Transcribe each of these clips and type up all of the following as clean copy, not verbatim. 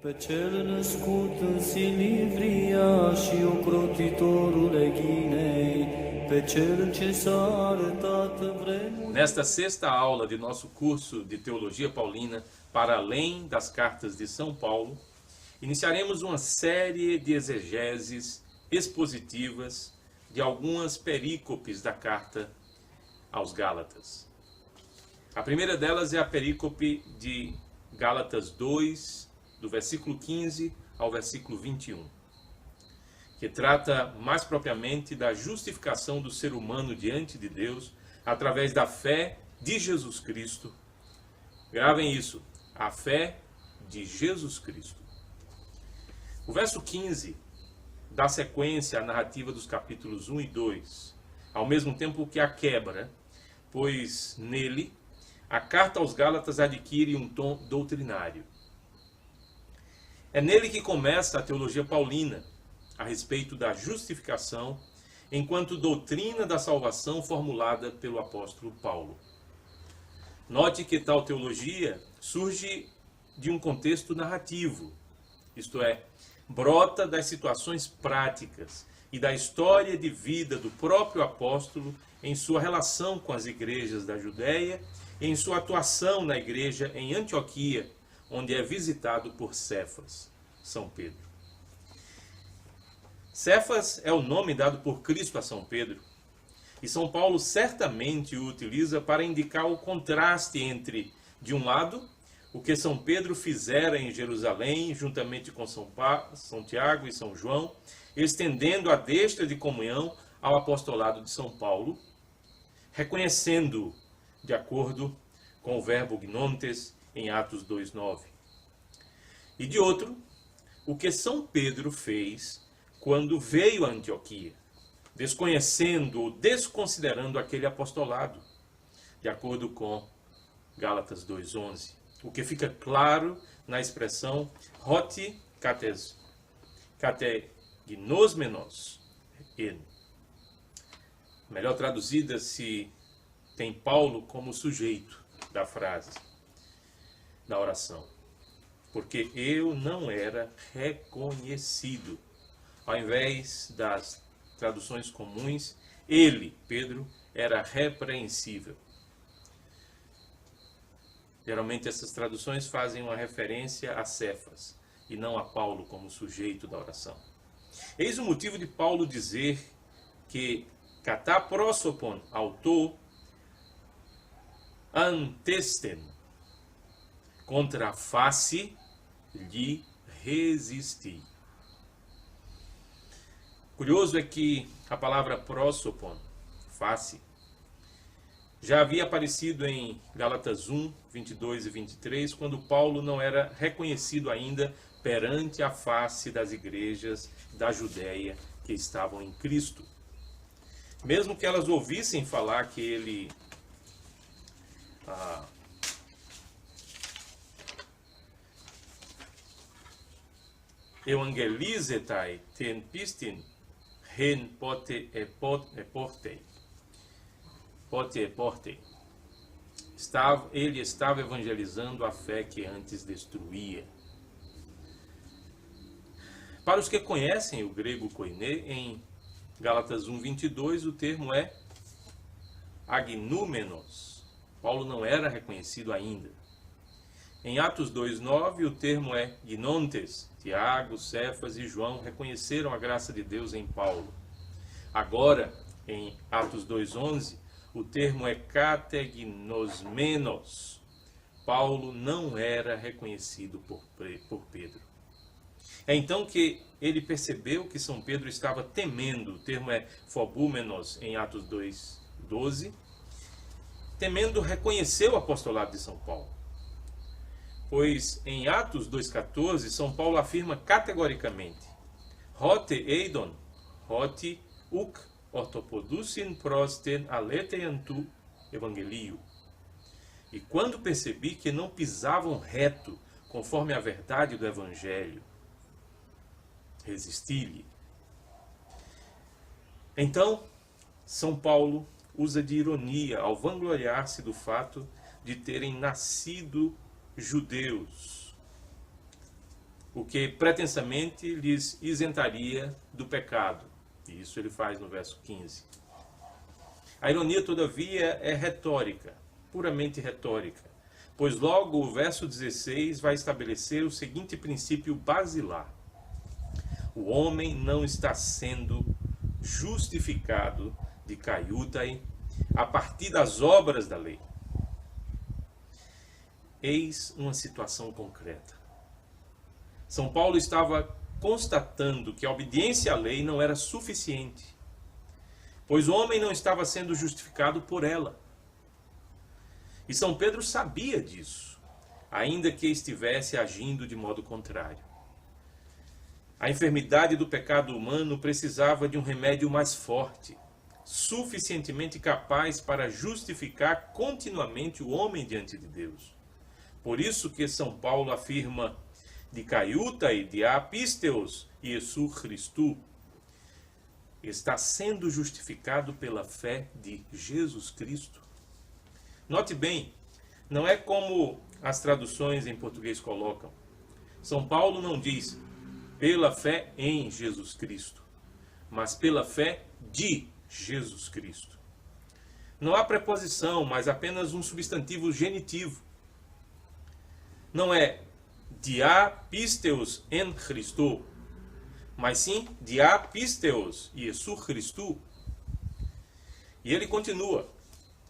Pe cel născut în Silivria și ocrotitorul ghinei, pe cel ce s-a arătat vremuri. Nesta sexta aula de nosso curso de Teologia Paulina, para além das cartas de São Paulo, iniciaremos uma série de exegeses expositivas de algumas perícopes da carta aos Gálatas. A primeira delas é a perícope de Gálatas 2, do versículo 15 ao versículo 21, que trata mais propriamente da justificação do ser humano diante de Deus através da fé de Jesus Cristo. Gravem isso, a fé de Jesus Cristo. O verso 15 dá sequência à narrativa dos capítulos 1 e 2, ao mesmo tempo que a quebra, pois nele a carta aos Gálatas adquire um tom doutrinário. É nele que começa a teologia paulina a respeito da justificação enquanto doutrina da salvação formulada pelo apóstolo Paulo. Note que tal teologia surge de um contexto narrativo, isto é, brota das situações práticas e da história de vida do próprio apóstolo em sua relação com as igrejas da Judéia e em sua atuação na igreja em Antioquia, onde é visitado por Cefas, São Pedro. Cefas é o nome dado por Cristo a São Pedro, e São Paulo certamente o utiliza para indicar o contraste entre, de um lado, o que São Pedro fizera em Jerusalém, juntamente com São Tiago e São João, estendendo a destra de comunhão ao apostolado de São Paulo, reconhecendo-o de acordo com o verbo gnontes em Atos 2:9. E de outro, o que São Pedro fez quando veio a Antioquia, desconhecendo ou desconsiderando aquele apostolado, de acordo com Gálatas 2:11. O que fica claro na expressão hoti kategnosmenos en. Melhor traduzida se tem Paulo como sujeito da frase, da oração. Porque eu não era reconhecido. Ao invés das traduções comuns, ele, Pedro, era repreensível. Geralmente essas traduções fazem uma referência a Cefas e não a Paulo como sujeito da oração. Eis o motivo de Paulo dizer que kata prosopon auto antesten, contra a face lhe resisti. Curioso é que a palavra prosopon, face, já havia aparecido em Gálatas 1, 22 e 23, quando Paulo não era reconhecido ainda perante a face das igrejas da Judéia que estavam em Cristo. Mesmo que elas ouvissem falar que ele evangelizetai ten pistin hen pote eportei. Ele estava evangelizando a fé que antes destruía. Para os que conhecem o grego koiné, em Gálatas 1:22 o termo é agnúmenos. Paulo não era reconhecido ainda. Em Atos 2:9 o termo é gnontes. Tiago, Cefas e João reconheceram a graça de Deus em Paulo. Agora, em Atos 2:11, o termo é kategnosmenos. Paulo não era reconhecido por Pedro. É então que ele percebeu que São Pedro estava temendo, o termo é phobúmenos em Atos 2:12, temendo reconhecer o apostolado de São Paulo. Pois em Atos 2:14, São Paulo afirma categoricamente: Hote eidon, hote uk orthopodusin prosten aleteiantu evangelio. E quando percebi que não pisavam reto, conforme a verdade do evangelho, resisti-lhe. Então, São Paulo usa de ironia ao vangloriar-se do fato de terem nascido judeus. o que pretensamente lhes isentaria do pecado. E isso ele faz no verso 15. A ironia, todavia, é retórica, puramente retórica, pois logo o verso 16 vai estabelecer o seguinte princípio basilar: o homem não está sendo justificado de caiútai a partir das obras da lei. Eis uma situação concreta. São Paulo estava constatando que a obediência à lei não era suficiente, pois o homem não estava sendo justificado por ela. E São Pedro sabia disso, ainda que estivesse agindo de modo contrário. A enfermidade do pecado humano precisava de um remédio mais forte, suficientemente capaz para justificar continuamente o homem diante de Deus. Por isso que São Paulo afirma: de caiútai, de apisteos, Iesu Christu, está sendo justificado pela fé de Jesus Cristo. Note bem, não é como as traduções em português colocam. São Paulo não diz pela fé em Jesus Cristo, mas pela fé de Jesus Cristo. Não há preposição, mas apenas um substantivo genitivo. Não é diapisteos en Christo, mas sim diapisteos Iesu Christu. E ele continua: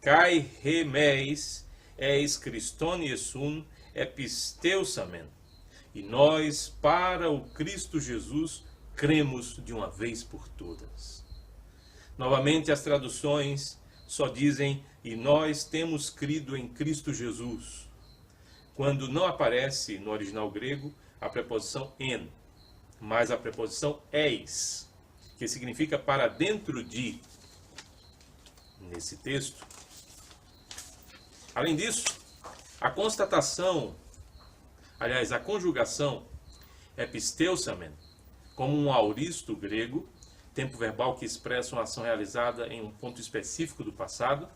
Kai remeis eis Christon Iesun episteusamen. E nós, para o Cristo Jesus, cremos de uma vez por todas. Novamente, as traduções só dizem: e nós temos crido em Cristo Jesus, quando não aparece no original grego a preposição en, mas a preposição eis, que significa para dentro de, nesse texto. Além disso, a constatação, aliás, a conjugação episteusamen, como um auristo grego, tempo verbal que expressa uma ação realizada em um ponto específico do passado,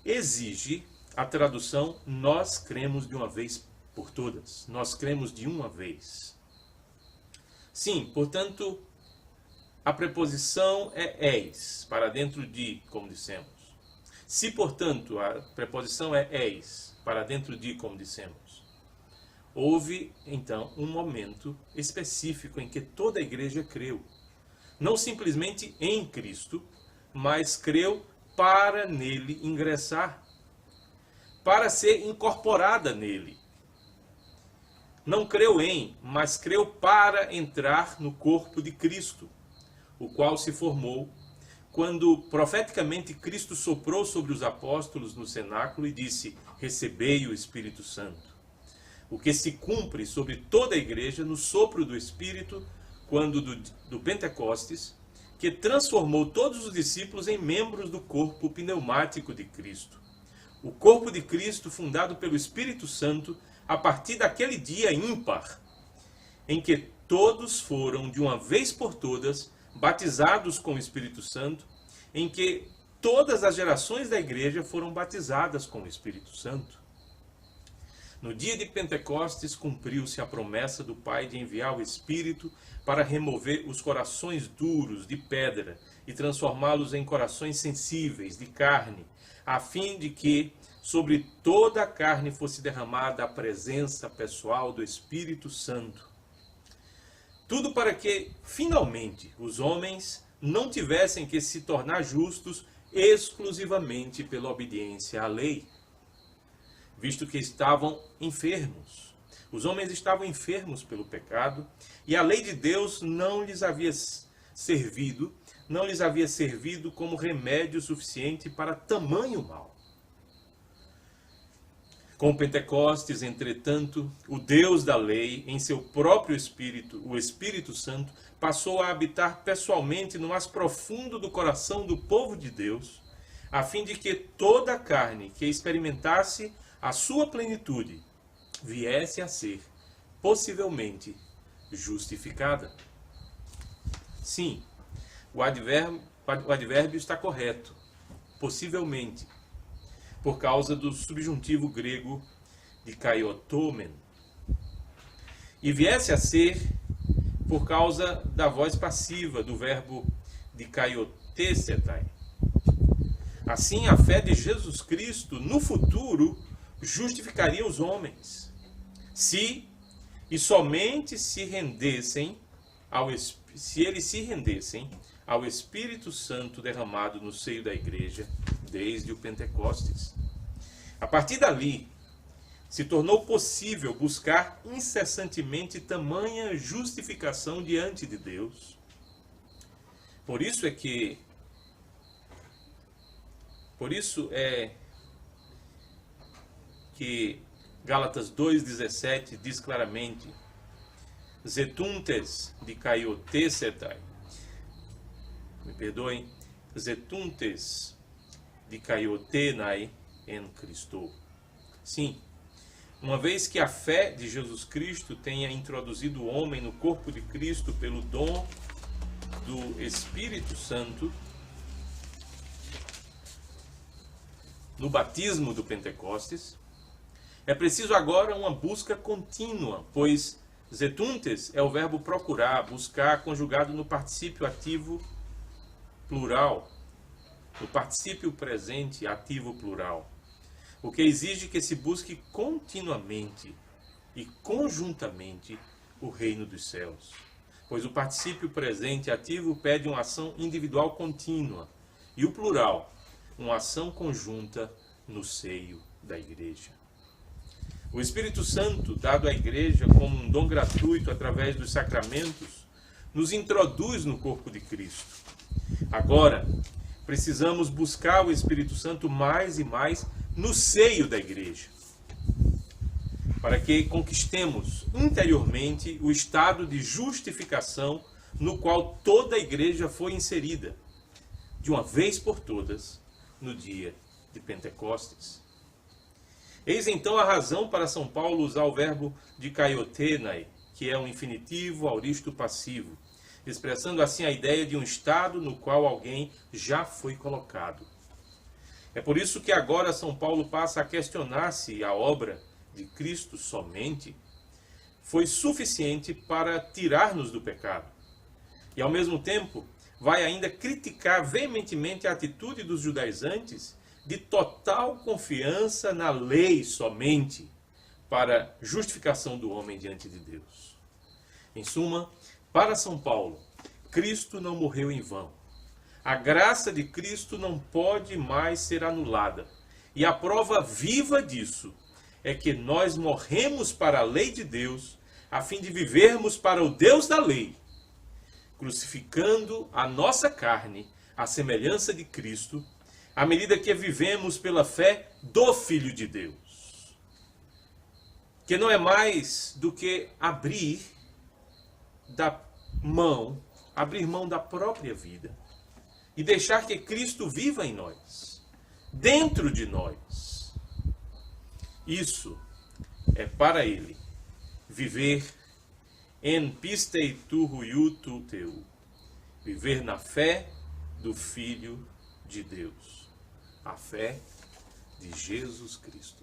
exige a tradução nós cremos de uma vez por todas. Nós cremos de uma vez. Sim, portanto, a preposição é eis, para dentro de, como dissemos. Se, portanto, a preposição é eis, para dentro de, como dissemos, houve, então, um momento específico em que toda a igreja creu. Não simplesmente em Cristo, mas creu para nele ingressar, para ser incorporada nele. Não creu em, mas creu para entrar no corpo de Cristo, o qual se formou quando profeticamente Cristo soprou sobre os apóstolos no cenáculo e disse: recebei o Espírito Santo. O que se cumpre sobre toda a igreja no sopro do Espírito, quando do Pentecostes, que transformou todos os discípulos em membros do corpo pneumático de Cristo. O corpo de Cristo fundado pelo Espírito Santo a partir daquele dia ímpar, em que todos foram, de uma vez por todas, batizados com o Espírito Santo, em que todas as gerações da igreja foram batizadas com o Espírito Santo. No dia de Pentecostes cumpriu-se a promessa do Pai de enviar o Espírito para remover os corações duros de pedra e transformá-los em corações sensíveis de carne, a fim de que sobre toda a carne fosse derramada a presença pessoal do Espírito Santo. Tudo para que, finalmente, os homens não tivessem que se tornar justos exclusivamente pela obediência à lei, visto que estavam enfermos. Os homens estavam enfermos pelo pecado e a lei de Deus não lhes havia servido como remédio suficiente para tamanho mal. Com Pentecostes, entretanto, o Deus da lei, em seu próprio Espírito, o Espírito Santo, passou a habitar pessoalmente no mais profundo do coração do povo de Deus, a fim de que toda a carne que experimentasse a sua plenitude viesse a ser, possivelmente, justificada. Sim, o advérbio está correto, possivelmente, por causa do subjuntivo grego de kaiotomen. e viesse a ser por causa da voz passiva do verbo dikaiotesetai. Assim, a fé de Jesus Cristo no futuro justificaria os homens, se e somente se eles se rendessem ao Espírito Santo derramado no seio da igreja desde o Pentecostes. A partir dali, se tornou possível buscar incessantemente tamanha justificação diante de Deus. Por isso é que Gálatas 2,17 diz claramente: zetuntes dikaiotesetai. Me perdoem, zetuntes dikaiotenai en Cristo. Sim, uma vez que a fé de Jesus Cristo tenha introduzido o homem no corpo de Cristo pelo dom do Espírito Santo, no batismo do Pentecostes, é preciso agora uma busca contínua, pois zetuntes é o verbo procurar, buscar, conjugado no particípio ativo plural, no particípio presente ativo plural, o que exige que se busque continuamente e conjuntamente o reino dos céus, pois o particípio presente ativo pede uma ação individual contínua e o plural, uma ação conjunta no seio da igreja. O Espírito Santo, dado à igreja como um dom gratuito através dos sacramentos, nos introduz no corpo de Cristo. Agora, precisamos buscar o Espírito Santo mais e mais no seio da igreja, para que conquistemos interiormente o estado de justificação no qual toda a igreja foi inserida, de uma vez por todas, no dia de Pentecostes. Eis então a razão para São Paulo usar o verbo dikaiotenai, que é um infinitivo auristo passivo, expressando assim a ideia de um estado no qual alguém já foi colocado. É por isso que agora São Paulo passa a questionar se a obra de Cristo somente foi suficiente para tirar-nos do pecado. E ao mesmo tempo vai ainda criticar veementemente a atitude dos judaizantes de total confiança na lei somente para justificação do homem diante de Deus. Em suma, para São Paulo, Cristo não morreu em vão. A graça de Cristo não pode mais ser anulada. E a prova viva disso é que nós morremos para a lei de Deus, a fim de vivermos para o Deus da lei, crucificando a nossa carne à semelhança de Cristo, à medida que vivemos pela fé do Filho de Deus, que não é mais do que abrir mão da própria vida e deixar que Cristo viva em nós, dentro de nós. Isso é para Ele viver en pistei tu huiutu teu, viver na fé do Filho de Deus, a fé de Jesus Cristo.